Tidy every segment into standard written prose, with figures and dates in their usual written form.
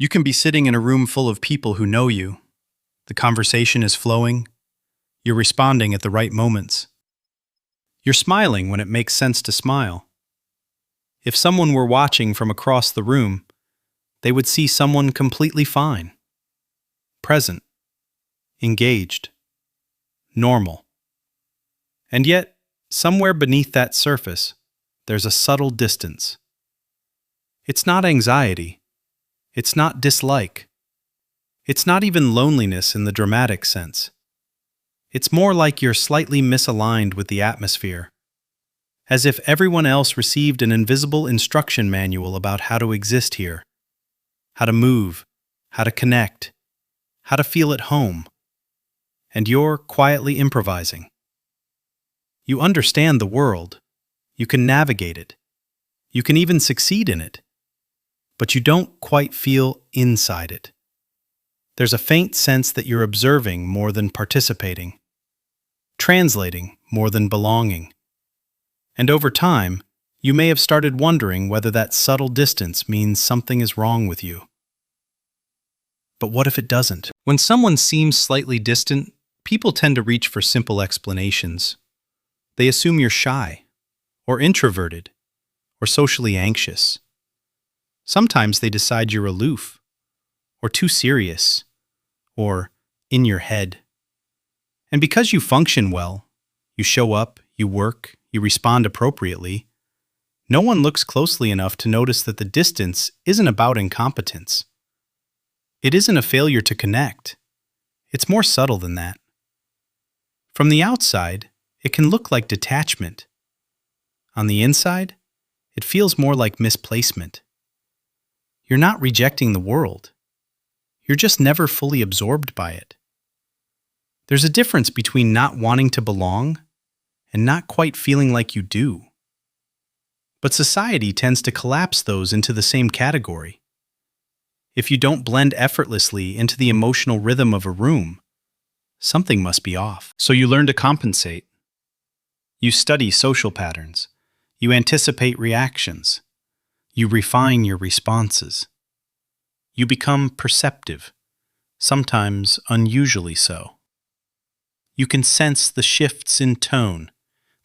You can be sitting in a room full of people who know you. The conversation is flowing. You're responding at the right moments. You're smiling when it makes sense to smile. If someone were watching from across the room, they would see someone completely fine, present, engaged, normal. And yet, somewhere beneath that surface, there's a subtle distance. It's not anxiety. It's not dislike. It's not even loneliness in the dramatic sense. It's more like you're slightly misaligned with the atmosphere, as if everyone else received an invisible instruction manual about how to exist here, how to move, how to connect, how to feel at home, and you're quietly improvising. You understand the world, you can navigate it, you can even succeed in it, but you don't quite feel inside it. There's a faint sense that you're observing more than participating, translating more than belonging. And over time, you may have started wondering whether that subtle distance means something is wrong with you. But what if it doesn't? When someone seems slightly distant, people tend to reach for simple explanations. They assume you're shy, or introverted, or socially anxious. Sometimes they decide you're aloof, or too serious, or in your head. And because you function well, you show up, you work, you respond appropriately, no one looks closely enough to notice that the distance isn't about incompetence. It isn't a failure to connect. It's more subtle than that. From the outside, it can look like detachment. On the inside, it feels more like misplacement. You're not rejecting the world. You're just never fully absorbed by it. There's a difference between not wanting to belong and not quite feeling like you do. But society tends to collapse those into the same category. If you don't blend effortlessly into the emotional rhythm of a room, something must be off. So you learn to compensate. You study social patterns. You anticipate reactions. You refine your responses. You become perceptive, sometimes unusually so. You can sense the shifts in tone,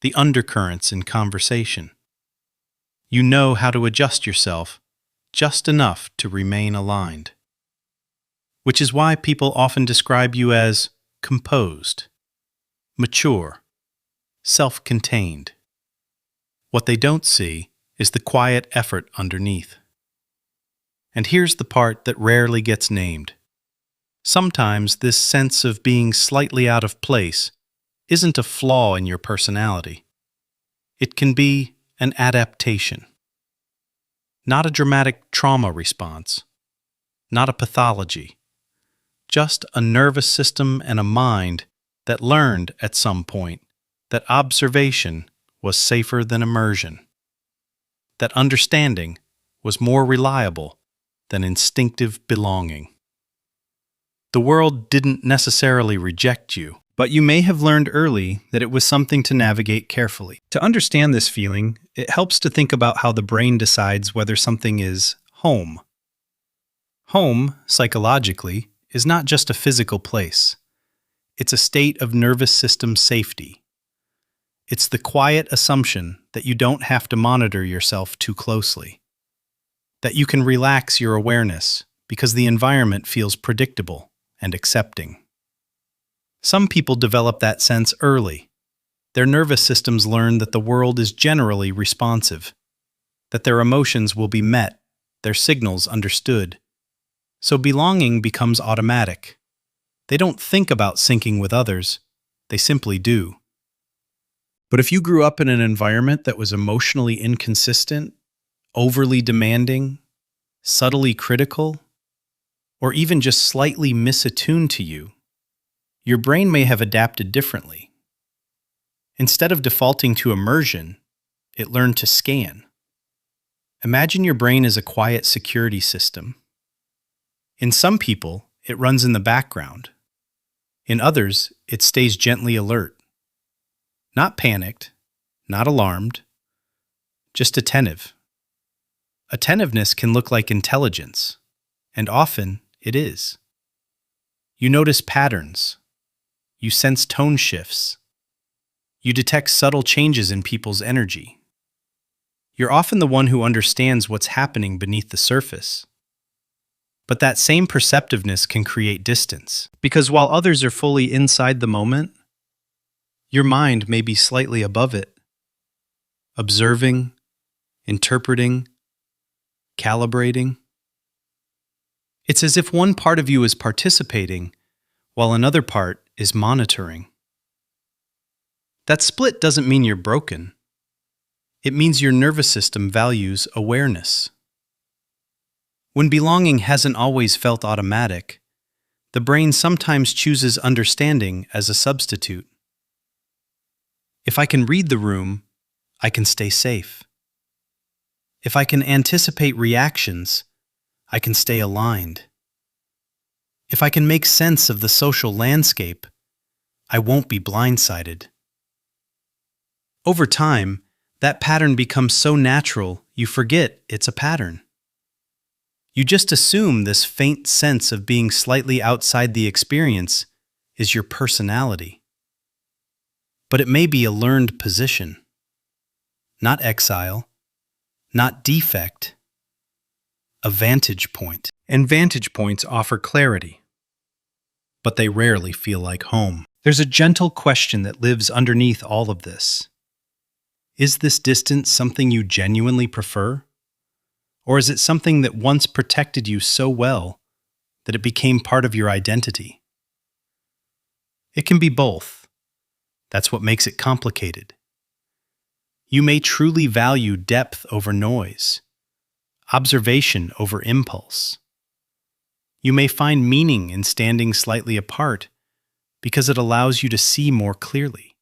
the undercurrents in conversation. You know how to adjust yourself just enough to remain aligned. Which is why people often describe you as composed, mature, self-contained. What they don't see is the quiet effort underneath. And here's the part that rarely gets named. Sometimes this sense of being slightly out of place isn't a flaw in your personality. It can be an adaptation. Not a dramatic trauma response, not a pathology, just a nervous system and a mind that learned at some point that observation was safer than immersion, that understanding was more reliable than instinctive belonging. The world didn't necessarily reject you, but you may have learned early that it was something to navigate carefully. To understand this feeling, it helps to think about how the brain decides whether something is home. Home, psychologically, is not just a physical place. It's a state of nervous system safety. It's the quiet assumption that you don't have to monitor yourself too closely, that you can relax your awareness because the environment feels predictable and accepting. Some people develop that sense early. Their nervous systems learn that the world is generally responsive, that their emotions will be met, their signals understood. So belonging becomes automatic. They don't think about syncing with others, they simply do. But if you grew up in an environment that was emotionally inconsistent, overly demanding, subtly critical, or even just slightly misattuned to you, your brain may have adapted differently. Instead of defaulting to immersion, it learned to scan. Imagine your brain as a quiet security system. In some people, it runs in the background. In others, it stays gently alert. Not panicked, not alarmed, just attentive. Attentiveness can look like intelligence, and often it is. You notice patterns. You sense tone shifts. You detect subtle changes in people's energy. You're often the one who understands what's happening beneath the surface. But that same perceptiveness can create distance, because while others are fully inside the moment, your mind may be slightly above it, observing, interpreting, calibrating. It's as if one part of you is participating while another part is monitoring. That split doesn't mean you're broken. It means your nervous system values awareness. When belonging hasn't always felt automatic, the brain sometimes chooses understanding as a substitute. If I can read the room, I can stay safe. If I can anticipate reactions, I can stay aligned. If I can make sense of the social landscape, I won't be blindsided. Over time, that pattern becomes so natural you forget it's a pattern. You just assume this faint sense of being slightly outside the experience is your personality. But it may be a learned position. Not exile, not defect, a vantage point. And vantage points offer clarity, but they rarely feel like home. There's a gentle question that lives underneath all of this. Is this distance something you genuinely prefer? Or is it something that once protected you so well that it became part of your identity? It can be both. That's what makes it complicated. You may truly value depth over noise, observation over impulse. You may find meaning in standing slightly apart because it allows you to see more clearly.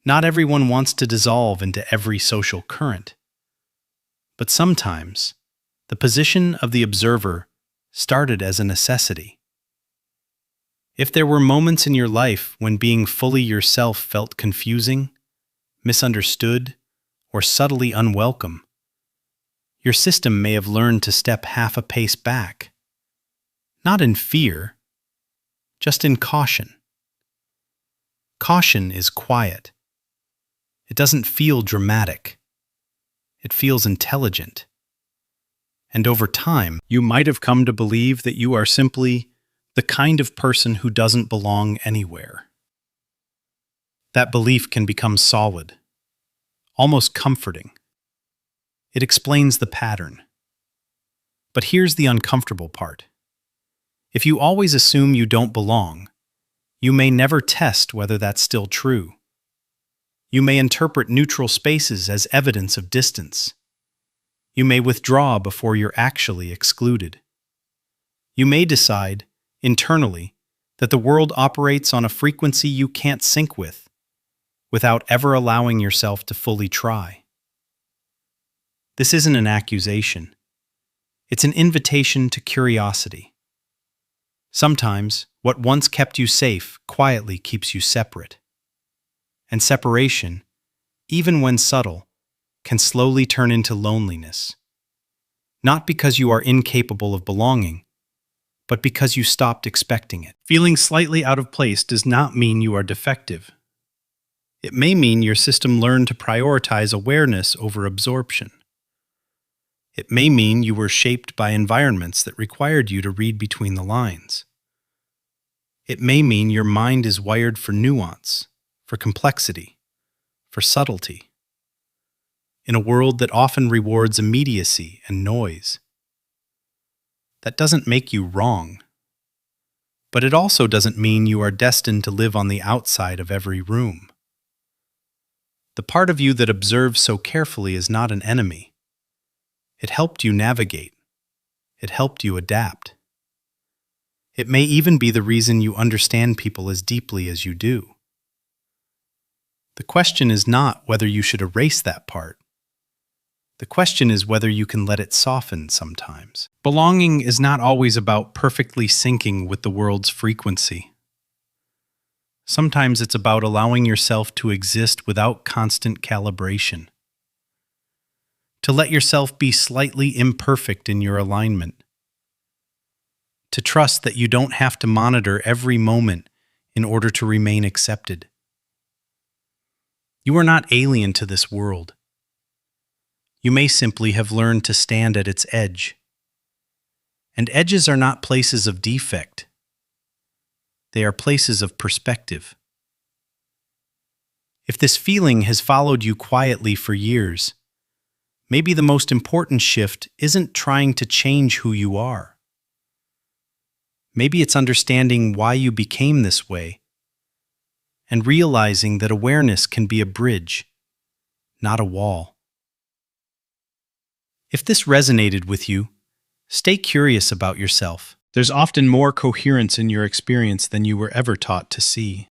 Not everyone wants to dissolve into every social current, but sometimes the position of the observer started as a necessity. If there were moments in your life when being fully yourself felt confusing, misunderstood, or subtly unwelcome, your system may have learned to step half a pace back. Not in fear, just in caution. Caution is quiet. It doesn't feel dramatic. It feels intelligent. And over time, you might have come to believe that you are simply the kind of person who doesn't belong anywhere. That belief can become solid, almost comforting. It explains the pattern. But here's the uncomfortable part. If you always assume you don't belong, you may never test whether that's still true. You may interpret neutral spaces as evidence of distance. You may withdraw before you're actually excluded. You may decide, internally, that the world operates on a frequency you can't sync with, without ever allowing yourself to fully try. This isn't an accusation. It's an invitation to curiosity. Sometimes, what once kept you safe quietly keeps you separate. And separation, even when subtle, can slowly turn into loneliness. Not because you are incapable of belonging, but because you stopped expecting it. Feeling slightly out of place does not mean you are defective. It may mean your system learned to prioritize awareness over absorption. It may mean you were shaped by environments that required you to read between the lines. It may mean your mind is wired for nuance, for complexity, for subtlety. In a world that often rewards immediacy and noise. That doesn't make you wrong. But it also doesn't mean you are destined to live on the outside of every room. The part of you that observes so carefully is not an enemy. It helped you navigate. It helped you adapt. It may even be the reason you understand people as deeply as you do. The question is not whether you should erase that part. The question is whether you can let it soften sometimes. Belonging is not always about perfectly syncing with the world's frequency. Sometimes it's about allowing yourself to exist without constant calibration. To let yourself be slightly imperfect in your alignment, to trust that you don't have to monitor every moment in order to remain accepted. You are not alien to this world. You may simply have learned to stand at its edge. And edges are not places of defect. They are places of perspective. If this feeling has followed you quietly for years, maybe the most important shift isn't trying to change who you are. Maybe it's understanding why you became this way and realizing that awareness can be a bridge, not a wall. If this resonated with you, stay curious about yourself. There's often more coherence in your experience than you were ever taught to see.